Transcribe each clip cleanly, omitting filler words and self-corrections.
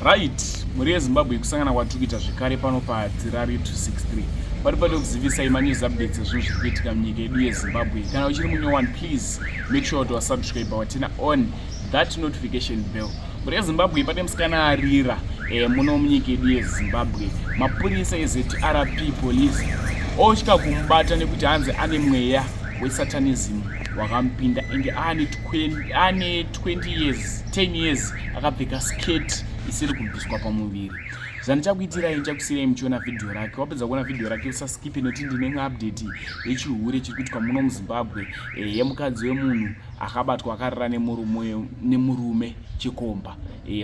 Right, muri yeZimbabwe kusangana kwatukita zvekare pano paDzirari 263 pari pade kuzivisa news updates ezvinhu zviri kuitika munyika yedu yeZimbabwe. Kana uchiri munyo one, please make sure to subscribe watena on that notification bell. Muri yeZimbabwe pane musikana arira muno munyika yedu yeZimbabwe. Mapurisa eZRP police osvika kumubata nekuti hanzi ane mweya wesatanism wakamupinda enge ane 20 years 10 years akapfeka skate isiri kubviswa pamuviri. Zvandichakuitirai ndichakusiyirai muchiona video rake. Wapedza kuona video rake usaskipe nekuti ndine update yechihure chiri kuitika muno muZimbabwe yemukadzi wemunhu akabatwa akarara nemurume chikomba.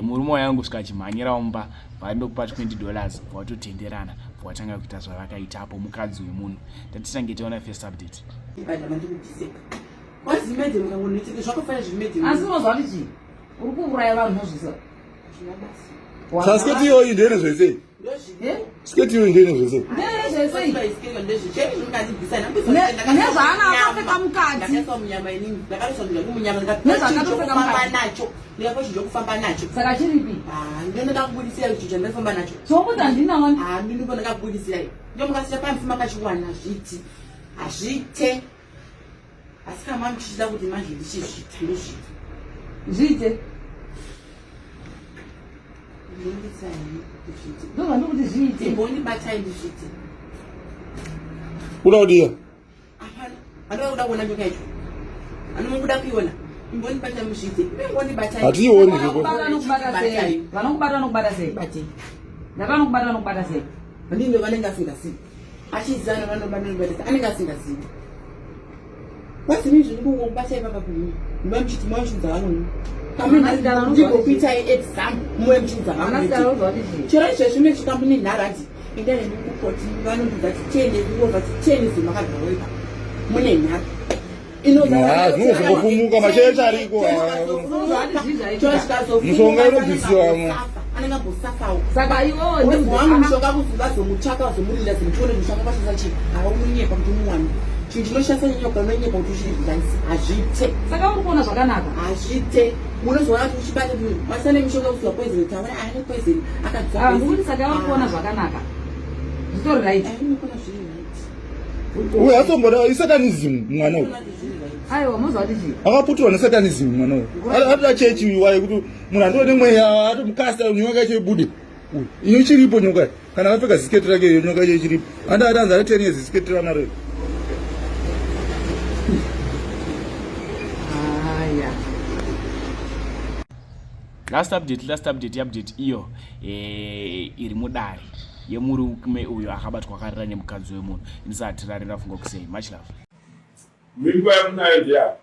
Murume wayangosvika achimhanyira mumba vaindokupa $20 vatotenderana vakatanga kuita zvavakaitapo mukadzi wemunhu. Tatitange taona first update. Sketi yo indene zvese. Sketi yo indene zvese. Unaodia? Hationi hivyo. Ndinge vanenga singasini. Achizana vanobata anenga singasini. Basi mimi ndingo kubata ipapa kuni. Ndimamchiti mwanchudza vanoni. Kamina ndiko kuita exam mwe mchudza vanoni. Chero chezvimwe chikampuni nharati. Indane ndikupoti vanondudza tichende ngova tichende zimakagaweka. Mune nhara. Kumuka machecha ariko. Mushonga inobvisiwa. Anenga bosafawo. Saka iwo ndimwangu mushonga kuzomuchaka zomulinda zimutone mushonga kwasisa chi. Aumunyeka kuti muwani. Chinoshasa nyoka nonyepa kuti uchizvidzanisa hazvite. Saka uri kuona zvakanaka hazvite. Unozoona kuti uchibata masane mishonga kuziwa poison taura ane poison akadzama. Ndikuti saka uri kuona zvakanaka. Zvitori right. Ndikuona zviri right. Uye atomboda isatanism mwana uyu. Aiwa muzwa kuti chi? Akaputirwa nesatanism mwana uyu. Atoda chechi waye kuti munhu andone mweya atomukasta nyoka yacho ibude. Iyo ichiripo nyoka. Kana akapfeka skate rake nyoka yacho ichiripo. Andadanza 10 years skate ranaro. Last update iyo iri mudare yemurume uyo akabatwa akarira nemukadzi wemunhu. Ndisati rarira fungo kusei. Much love. Mimba yamunayo ndiya.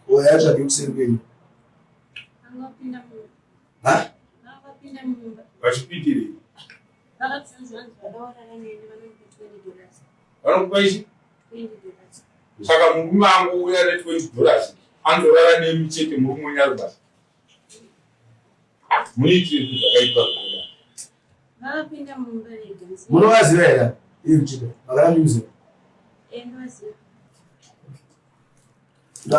Oyacha ndikuseri kwenyu. Angapinda mumba. Ha? Angapinda mumba. Vachipindire. Vakatsanzana vadaona nene vanokupa $20. Vanokupa ichi? $20. Saka murume angu uya $20 andorara nemi chete muri munyari basa. Muitire zvakaipa zvokuda. Vakapinda mumba vega. Munovaziva here? Iri chete. Vakamuziva. Ndinovaziva.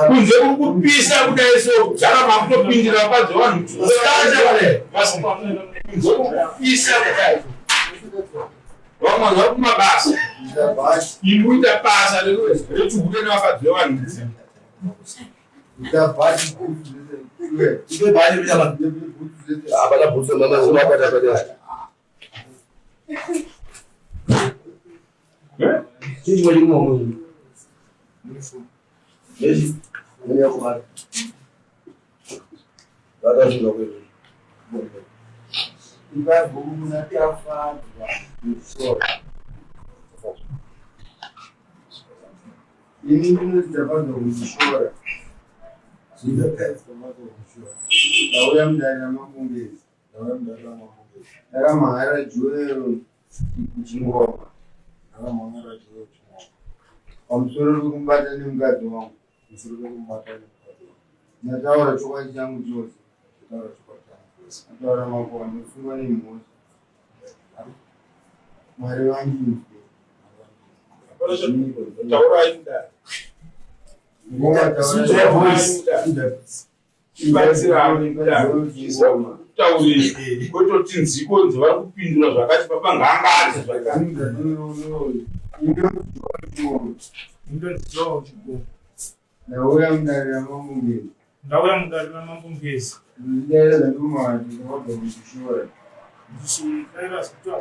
Kunze kuri kupisa kudai so kudzara makutopindira vakadzi vanhu. Kunze kupisa kudai. Vamwe vari kumabasa. Imuita basa rechihure nevakadzi vevanhu. Abana butsu mama zimabata bata. Chini mwali mwangu. Yeshi. Mwenye kumara. Dada shida kweli. Iba bumu na tiafa. Ini ndio zitapanda kushora. Sida kazi kama kushora. Dawa mdani na mangongezi. Dawa mdani na mangongezi. Era mahara juero kuchingoma. Era mahara juero kuchingoma. Amsoro kumbata ni mgadi wangu. Msoro kumbata ni mgadi wangu. Na dawa chokwa changu jozi. Dawa chokwa changu. Dawa mambo nifunga ni mmoja. Mahara wangu. Taura ainda. Ngoma taura. ibatsira tauri kototi nziko nzvari kupindura zvakati papangangazi ndauya mudarira mamungezi ndauya mudarira mamungezi ndidaira ndomati ndakabva kuchishora ndichidaira zikuta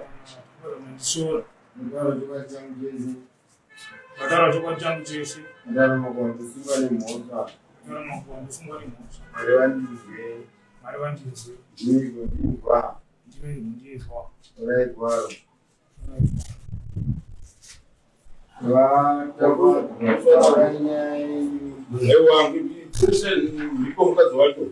mandishora ndakara tokachangu ndakara tokachangu chese ndara makwandosunga nemhosva ndara makwandosunga nemhosva mari vandizwe mari vandizwe ndizwa ndizwa raigwaro aiwa ndiko mukadzi wacho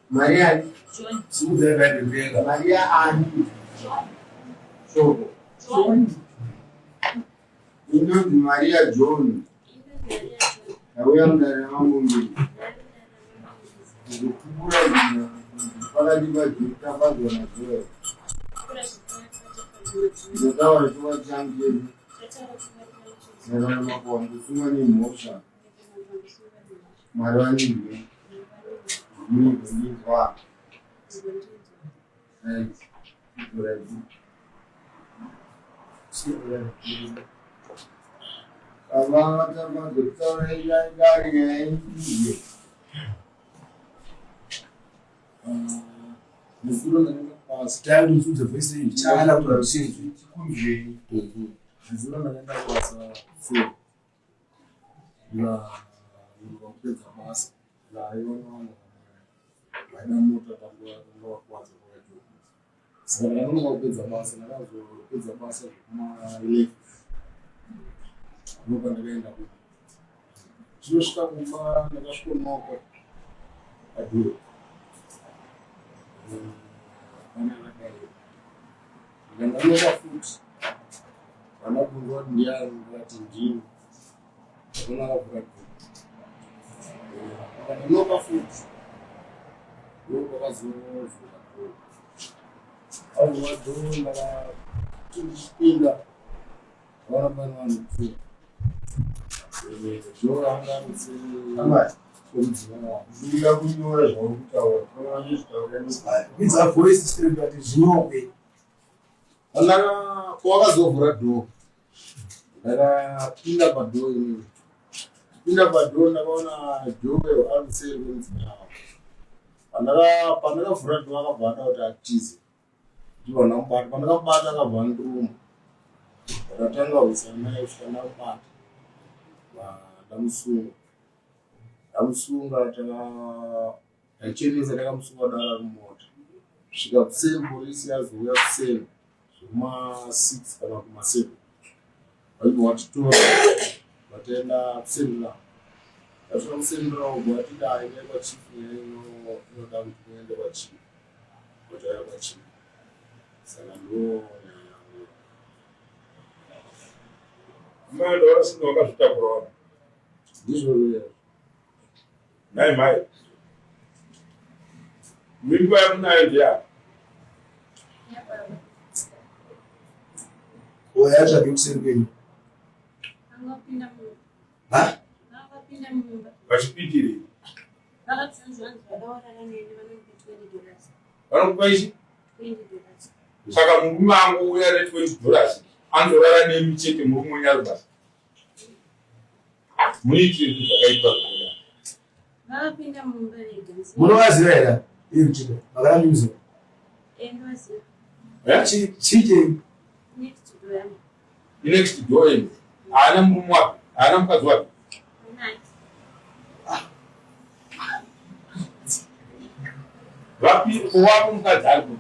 Maria John. Maria ani inonzi Maria John ndauya mudarira mamungezi ndikupura zvinhu pakati pazvitafadzwa nazoya ndataura chikwa changu chedu ndakana makwa ndosungwa nemhosva mwari vandizwe ndizwa Ndakapedza basa ndakazopedza basa zvekuma11 ndopa ndakaenda ku zvinosvika kumba ndakasvikonoka adhuro ndikandanoka futi vandabvunzwa kuti ndiani ndikati ndini ndonakavhura dhuro ndikandanoka futi ndokwakazovhura dhuro auwadhuro ndakapinda vaona pane vanhu kupfuura ndida kunyora zvauri kutaura It's voice system that is zvinokwe kwakazovhura dhoo ndakapinda padhoo inini pinda padhoo ndakaona dhoo aruseri kwenzina yavo pandakavhura dhoo akabva ada kuti atize ndivana mubata pandakabata akabva ndiruma ndatanga usamai kusvika ndamubata ndamusunga tachenesa takamusunga dara rumota svika kuseni polisi yazouya kuseni zvekuma6 kana kuma7 vaibva vatitora vataenda kusendura tasvika kusendura ubva vatida aenda kwachifu inoda kuti muende kwachifu kotauya kwachifu saka ndo maenda warasinga wakazvitakura wani ndizvo nai mai mimba yamunayo ndiyani yatsvake kuseri kwenyu Angapinda mumba. ha Angapinda mumba. vachipindire Vakatsanzwa vadaurara neni vanomupa $20. vanokupa ichi $20. saka murume angu uya ne$20 anzorara nemi chete muri munyari basa muitire zvakaipa zvakadai Vakapinda mumba vega. munovaziva here iri chito vakanyuza Ndoziva. chii Next door yangu. next door yenyu haana murume wapi haana mukadzi wapi Naye. vapi wapo mukadzi aripo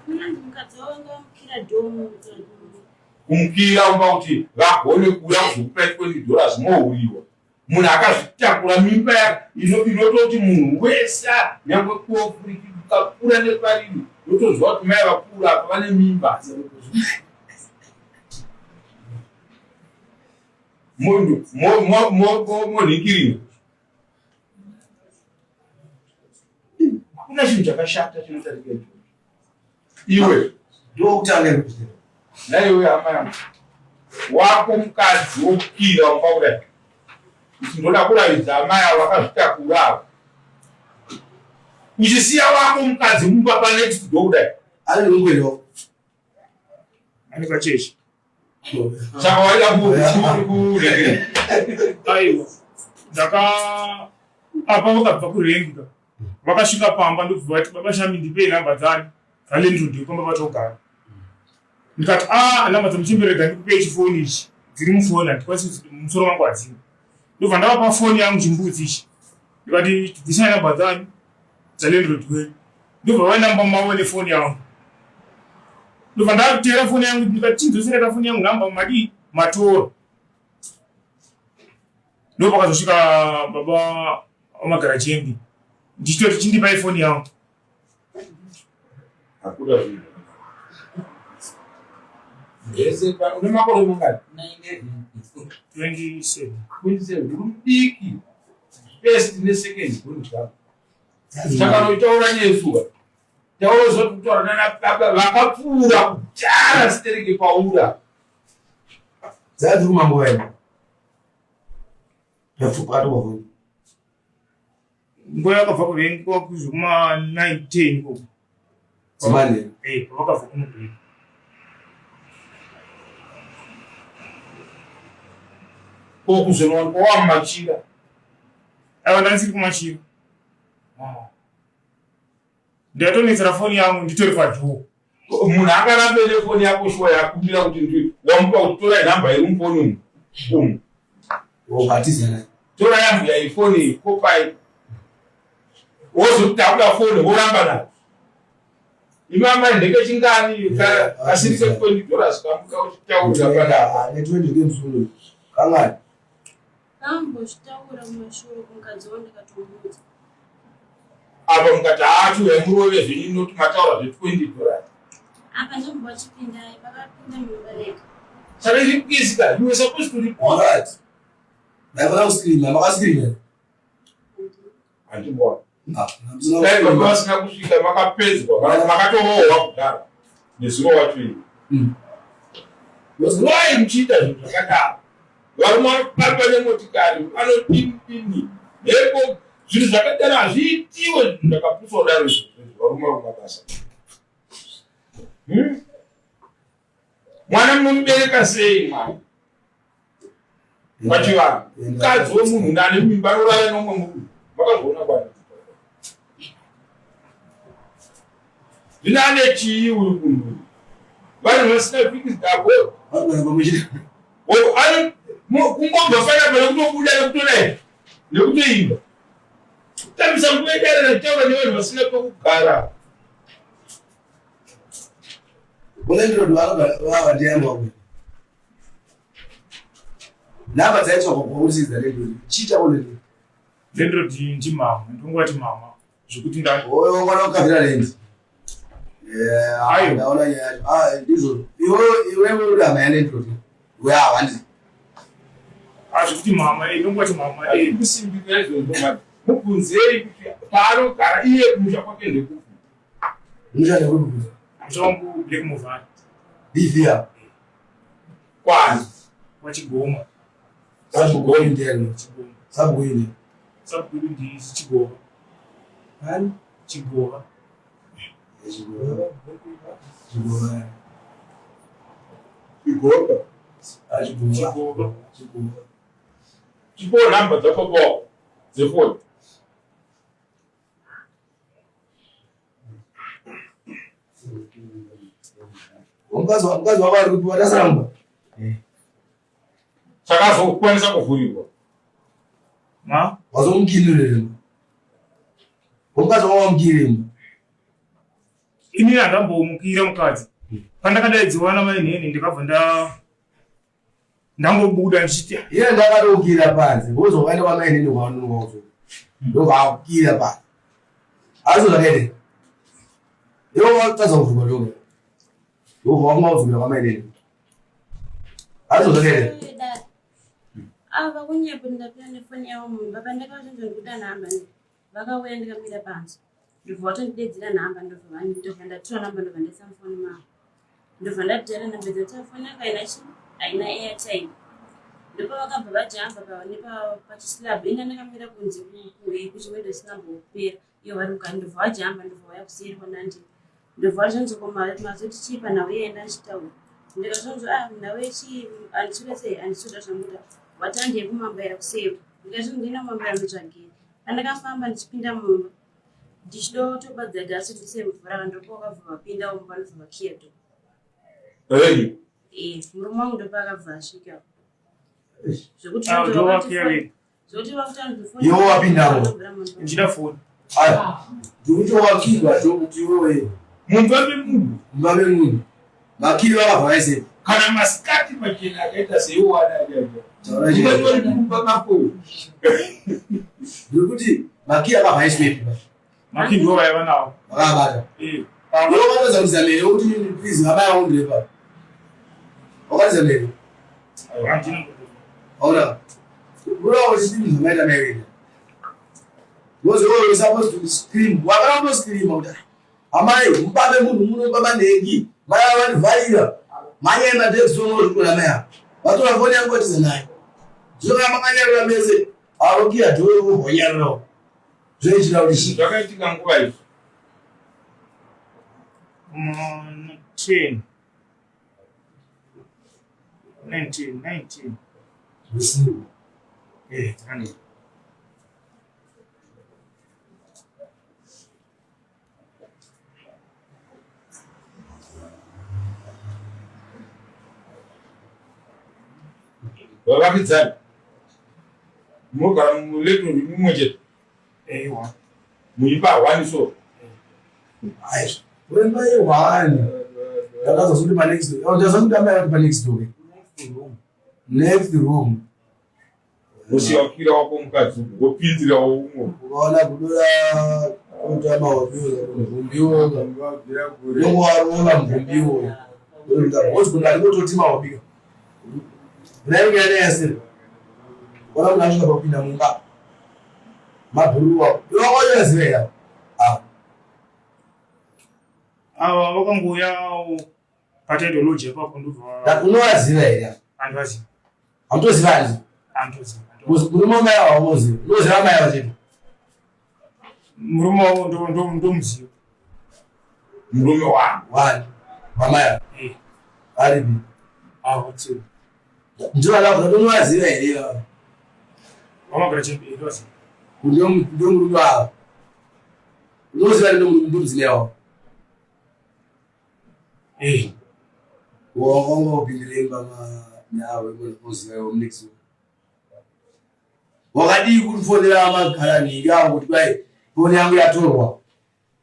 Kunyange mukadzi wavo ngavamukira dhomu. kumukira umba kuti vagone kuuya kuzokupa $20 mohuriwa munhu akazvitakura mimba inototi munhu wese nyangwe kuofuriki kakura nepariri yotoziva kuti mai vakuru apa vane mimba monhikirira kuna chinhu chakashata chinotarika icho iwe ndokutanga Naiwe hama yangu. Wako mukadzi wokukira umba kudai. Ndoda kuraidza amai avo vakazvitakura. Uchisiya wako mukadzi mumba panext door kudai. Ari ngwero. Ani kacheshi. Saka waida kuregera. Aiwa. Apa vakabva kurenga. Vakasvika pamba ndobva vati baba Shami ndipei namba dzani. Kalendro ndikomba vatogara. Ndikati namba dzomuchimberega ndikupei chifoni ichi. Dziri mufoni handikwanisi musoro wangu hadzina. Ndobva ndavapa foni yangu chimbudzi ichi. Ndikati dzisai namba dzani dzalendro ndikwei. Ndobva vainamba mavo nefoni yangu. Ndobva ndatera foni yangu ndikati chinzosereta foni yangu namba madii matora. Ndopakazosvika baba wamagara chembi. Ndichitoti chindipa ifoni yangu. Akuda zvinhu. Yese une makore mangani? 27. 27 mudiki. First nesecond kunja. Chakanoitaura nesuwa. Tauro zvokutora nana baba vakapfuura kujara stereke paura. Dzadzi kumangwena. Yafuka atova. Nguva yakabva kurenga kuzvikuma 9-10 ko. Zvimane. Vakabva kunobheka. Okuzonwa wamachira. Aiwa ndanisiri kumachira. Ndatonetsera foni yangu nditori padhuo. Munhu akarambe nefoni yako shuwa yakumbira kuti wamupa kuti tora namba iri mufoni umu. Wobatizana. Tora yangu ya ifoni kopai. Wozotaura foni woramba nayo. Imama ndeke chingani asirike $20 kamuka uchitaura panapa. Ne 20 ngemsulo. Kangani? Kamboshitaura mumashure kumukadzi wandakatomudza. Apa mukati yamurove zvinyi noti mataura $20. Apa ndombwa chipindai pakapinda mubereka. Saka iri kuisika, you were supposed to report. Alright. Ndavana kuscreena, makascreena. Andibona. Dai baba vasina kusvika makapedzwa kana makatorohwa kudhara nezuva wacho. Wai muchiita zvinhu zvakadaro. Varume vanopapa nemotikari vanodini nepo zvinhu zvakadaro hazviitiwe ndakapuswa kudaro varume vamabasa. Mwana munomubereka sei mwana? Pachivanhu mukadzi wemunhu nane mimba anorara nomwe munhu makazviona kwana. Vinane chii uri kunhu? Vanhu vasina vhiki dzavo. Kungobva panapa nekutobuda nekutodai nekutoimba. Tamisa kuenderera nechitaura nevanhu vasina pekugara. Bolendro wava ndiamba uyu. Namba dzaitwa kwakusiza Lendro. Chita Lendro. Lendro ndimama, ndongwati mama. Zvekuti oyo mwana wakavira Lendro. Ndaona yacho. Ndizvo. Iwe uri hama yaLendro. We hawandi. Zvekuti mama, ndongwati mama. Kusimbika izvozvo mubvunzei kuti paanogara iye kumusha kwake ndekupi. Musha ndekupi. Musha wangu Black Movani. Livia. Kwani? Wachigoma. Sabugoni ndiyani. Sabugoni. Sabugoni ndi Chigova. Hani? Chigova. Chigova. Chigova. Chigova. Chigova. Chigova. Chigova namba dzakobva dzefoni. Mkazi wavari kuti watasamba. Chakazokwanisa kuvhurirwa. Ma? Wazomukirira. Mkazi wawamukirira. Ini handambomukira mukadzi. Pandakadaidziwa namai neni ndikabva ndangobuda ndichiti iye ndakatokira panze wozoenda kwamai neni kwaunongozo. Ndokakira panze. Azo zvakaita. Iwo watadza kuvhurwa ndoga. Wamavhurwa kwamai neni. Azo zvakaita. Ava kunyepo ndapinda nefoni yavo munhu vapandakazvinzwa ndikuda nhamba vakauya ndikamira panze ndobva vatondidedzera nhamba ndobva ndatora nhamba ndobva ndaisa mufoni mavo. ndobva ndadhara namba dzatafoni yakaina chi haina airtime. Ndipo vakabva vajamba pachislab ina ndakamira kunze kuchiwedo sinambopera iyo vari kugani ndobva vajamba ndobva vaya kuseri kwanandi ndobva vachanzokoma mazoti chipa nawe iyenda ndichitaura ndikazonzo nawe chi andisuda sei andisuda zvamuda watandei kumambaira kuseva ndikazonzo ndina kumambaira ndotsvagei pandakafamba ndichipinda mumba ndichido tobadza dhasi ndisemvura vandopo vakabva vapinda umo vanobva vakiya do murume wangu ndopa akabva asvika zvekuti iwo wapindawo ndida foni ndikuti wakirwa tokuti iwowe mumba memunhu makiri vakabva vaise kana masikati machena akaita seiwadaumba mako ndikuti makiri akabva aiswepi makiri ndo vaiva nawo vakabata iwo vanoza kuzamere kuti please vabayaundirepa wakazamere auna urawo chidini zvamaita maireda because you're supposed to scream wakana scream kuti amai mubabe munhu munobaba nhengi mai avanivharira manyenda texisono zvikora maya vatora foni yangu vatiza naye zvoka makanyarira mese arokiya dhoo honyarirawo zvoichira kuti shi zvakaitika nguva izvo 19 usiku tani vavakidzani munogara muleto imwe chete muimba 1 so wemba ye1 ndakazosuti panext ndazokutamaya panext door next room usiwakira wako mukadzi wopinzirawo umwe ukaona kudora kutama wapivumbiwo nongowarola mvumbiwo ozikundalikototi mawapika naingeaneyasiri ona munhu asvika pakupinda mumba mabhuruwa iwakoyaziveya ava vakangouya pataidoloji apapo ndobva unovaziva here andivaziva hamutoziva hanzi murume wamai wavamoziva unoziva mai vachete murume wavo ndomuziva murume wangu wamai aripi avatsiva ndivanakuda unovaziva here vamagara chembei ndovaziva ndomurume wavo unoziva ndomudzimai wavo wanga upindilemba nawe uzivawo mnext wakadii kutifonera magarani yangu kuti kwai foni yangu yatorwa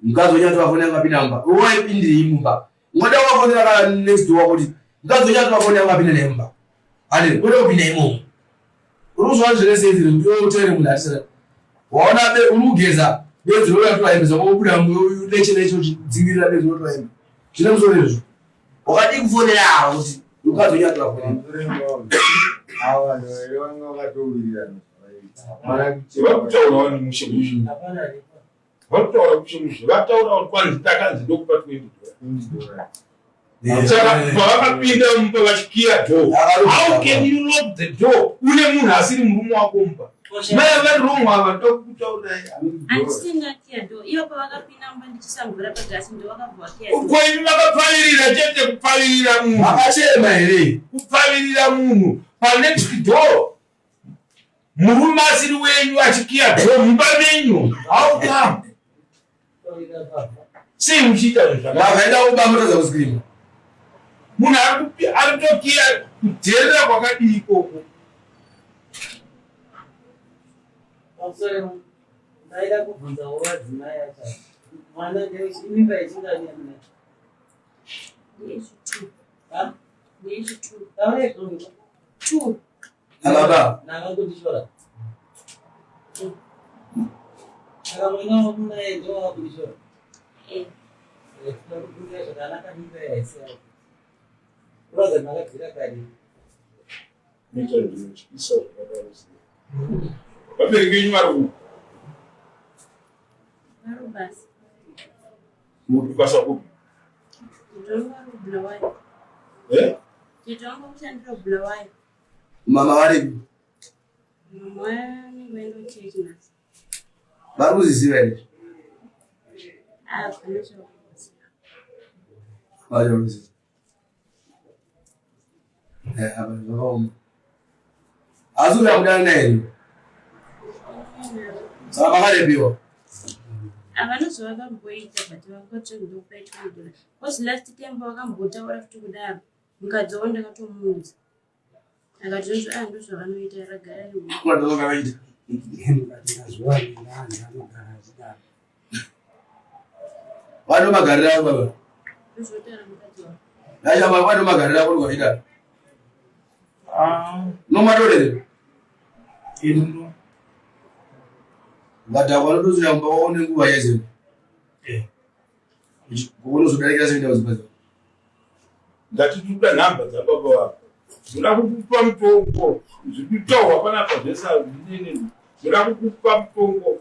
mukadzi uchatora foni yangu apinda mumba uwaipindiri imumba ngoda wafonera kana next door kuti mukadzi uchatora foni yangu apinda nemumba ane ngoda kupinda imomo uruzwa zvinesezire ndiwotere munhu atisara waona urugeza bedzi royatora hembe zakobuda lechenecho chidzingirira bedzi rotora hembe zvine musoro izvo wakadii kufonera ava kuti mukadzi uchatora foni vakutaurawo nemushemushe vakutaura kushemushe vataurawo kwanzitakanzi ndokupa 20 saka pavakapinda mumba vachikira door how can you lock the door une munhu asiri murume wako mumba mai vari romu ava ndokutaurai andisingakiya do ivo pavakapinda mumba ndichisambura pagasi ndovakabvakiya koimi vakapfavirira chete kupfavirira munhu vakachema here kupfavirira munhu panext door murume asiri wenyu achikiya door mumba menyu how come sei muchiita vakaenda kubamutadza kuskirima munhu aritokiya kudherera kwakadii ikoko ndaida kubvunzawo vadzimai acha mwana mimba yechingani ababa nakangondishora saka mwana wamunaye ndo wakundishora tinakubvunza zvakanaka mimba yaisiya uraza makabvira kari vabereki venyu vari uku varubasa mubasa kupi ndorwarubulawayo Tito wangu kushandira Bulawayo. Mama waripi? Mama wendo cheki. Baruziziva ere? Kunisha Baruziziva. Abantu vakaoma. Azura kudana naye. Saba kalebiwa. Avanozi vakamboita but vakotsondo kupaitwa ndura. Kozi last time vakambotaura futi kudaro. Mukadzi wao ndakatomuudza. Akatizvo ndizvo vanoita ragara riwo. Kumadoloka vaita. Vano magarira baba. Ndizvotara mukadzi wao. Acha vano magarira kuti kwaita. No madorere. Ino. Vadhakwa ndozoya mba waone nguva yeze. Unozodarikira seita kuzibaza. Ngatitupa namba dzababa wako. Ndoda kukupa mutombo. Zvikuitawo panapa zvese azvinini. Ndoda kukupa mutombo.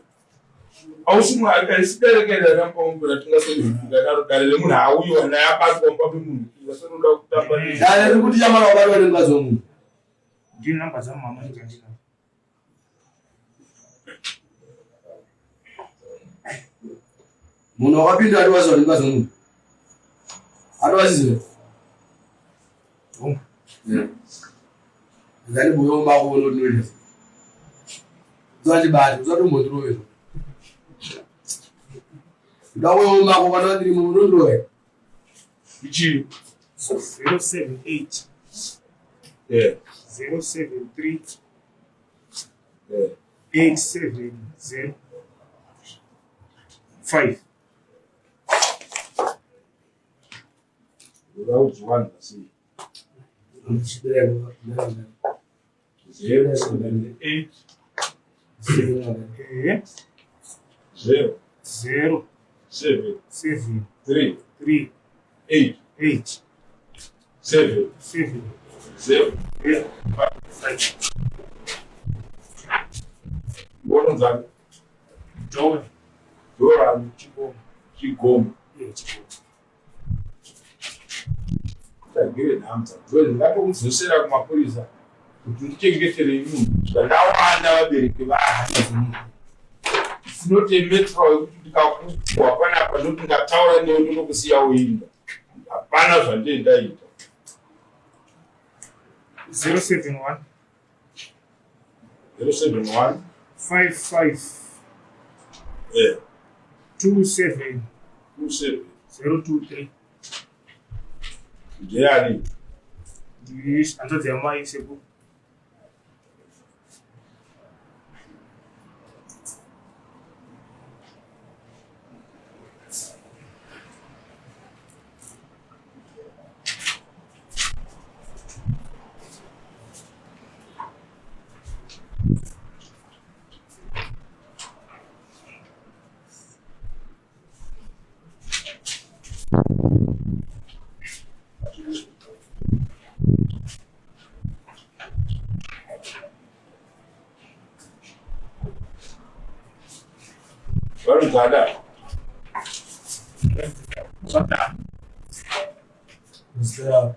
Ausi akaisiberekera rampombo tingasodaro kare munhu auyiwa naye abatwa mumba memunhu. Ngasonoda kutamba. Dale kuti chamara wabatwa nemukadzi womunhu. Ndine namba dzamama ndikandina. Munhu wakapinda ari waziva nemukadzi womunhu. Ari waziziva. Ngani buyo mako unodinoita. Zati bari, usatombotirovera. Ndawo mako kana ndiri munondrowe. Ichi 078. 073. 870. 5. Without one, see. 078 0 7 3 8 7 0 5. Bora nzani. Dora Chigoma. Ndagire namza. Ngatomuzosera kumapurisa kuti ndichengetere munhu. Ndawanda vabereki vahana. Sinotemetwa kuti ndikakupwa panapa ndoti ndataura newe ndokusiyawo inda. Hapana zvandaita. 071 071 55 27 023. Ndiani? Yes, another yamai sebu. Dada. Sota. Mr.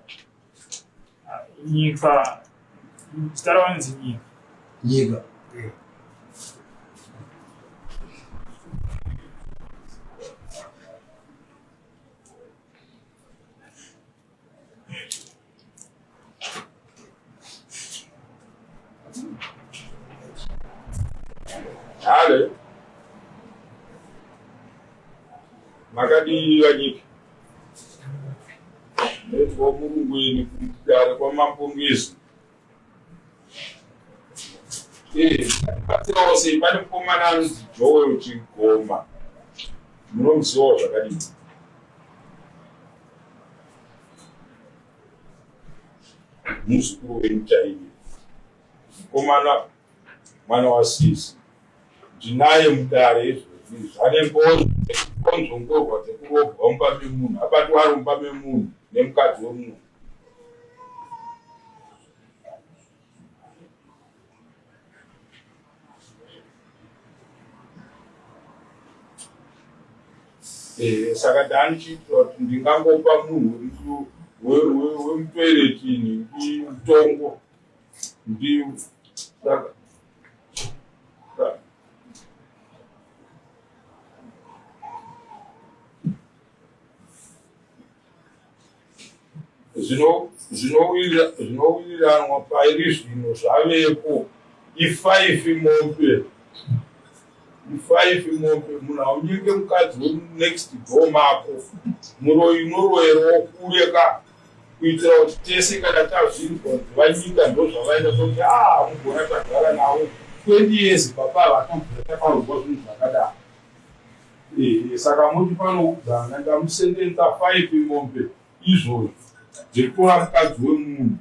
Nyika. Starawanzi nyika. Nyika. Hale. Makadi wanyika. Netwa murungweni kugara kwamapongezi. Patinawo sei pane mukomana anonzi Joel Chigoma. Munomuzivawo zvakadini? Muzukuru wenyu chaiye. Mukomana mwana waSisi. Ndinaye mudare izvozvi. Zvane konzongorwa dzekurobwa mumba memunhu. Abatwa ari mumba memunhu nemukadzi wemunhu. Saka ndani chitwa kuti ndingangopa munhu wemupenzi toilet ini mutongo ndiwo saka zvinowiriranwa pairi zvino zvavepo i5 mombe munhu aunyenge mukadzi wenext door mako munoroyerwo kure ka kuitira kuti tese kana tazvinzwa kuti vanyika ndo zvavaita kuti mugona tagara nawo 20 years baba vakamvura takarogwa zvinhu zvakadaro. Saka muti panougana ndamusendenza 5 mombe izvozvo dzekutora mukadzi wemunhu.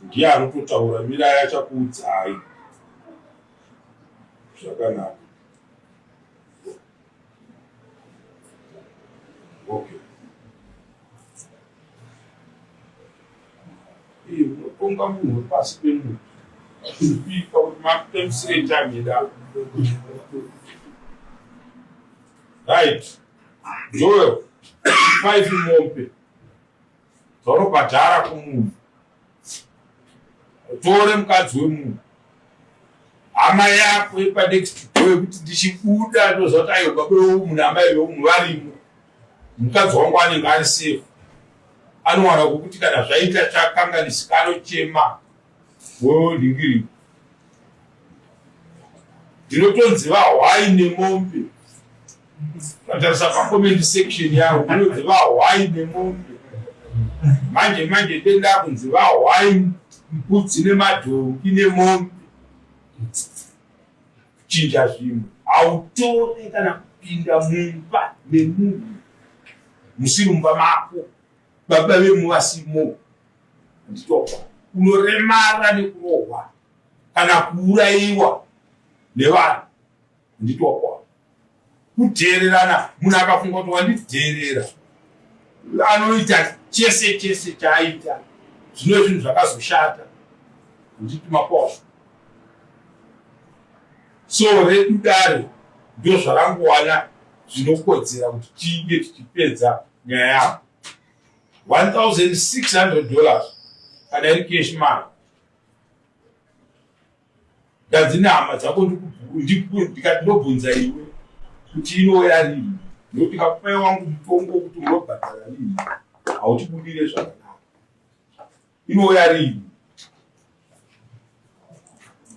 Ndiye anototaura mirayiro yachakuudzai zvakanaka. Okay. Unotonga munhu wepasi pemunhu kupika kuti makutemisire tamira. Right. Joel, 5 mombe dzaunobhadhara kumunhu. Tore mukadzi wemunhu hama yako yepanext door yekuti ndichibuda ndozvati ayoga munhu amai vemunhu varimo, mukadzi wangu anenge ari safe, anowana kukuti kana zvaita chakanganisika anochema wewo ndingiri. Ndinotonziva hwai nemombe katarisa pacomment section yavo, ndinoziva hwai nemombe. Manje denda kunziva hwai mbudzi nemadhongi nemombe. Chinja zvinhu autore kana kupinda mumba nemunhu musiri mumba mako, baba vemuvasimo, nditopa unoremara nekurohwa kana kuurayiwa nevanhu, nditopa kudhererana. Munhu akafunga kuti wandidherera anoita chese chaaita zvino zvinhu zvakazoshata, nditi mapofu. So redu dare ndo zvarangowana zvinokodzera kuti tinge tichipedza nyaya yako. $1,600 kana iri cash money. Ndadzina hama dzako ndikati ndobvunza iwe kuti inouya rini, nokuti kakupai wangu mutongo kuti unobhadhara rini hautibudire zvakanaka. Inouya rini?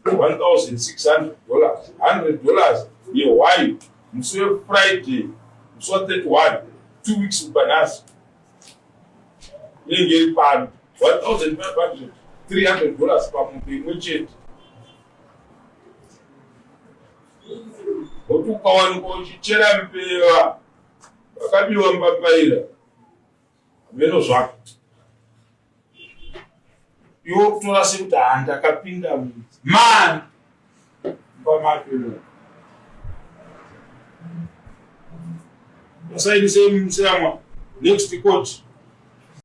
$1,600, $100 yeWi musi weFriday, musi wa31, 2 weeks upanasi inenge iri pano $1,500, $300 pamunhu imwe chete. Kuti ukawanikwa uchichera mbeva vakabiwa mbapaira veno zvako, iwo kutora sekuti handakapinda mani pamapeno asaidise musamwa next court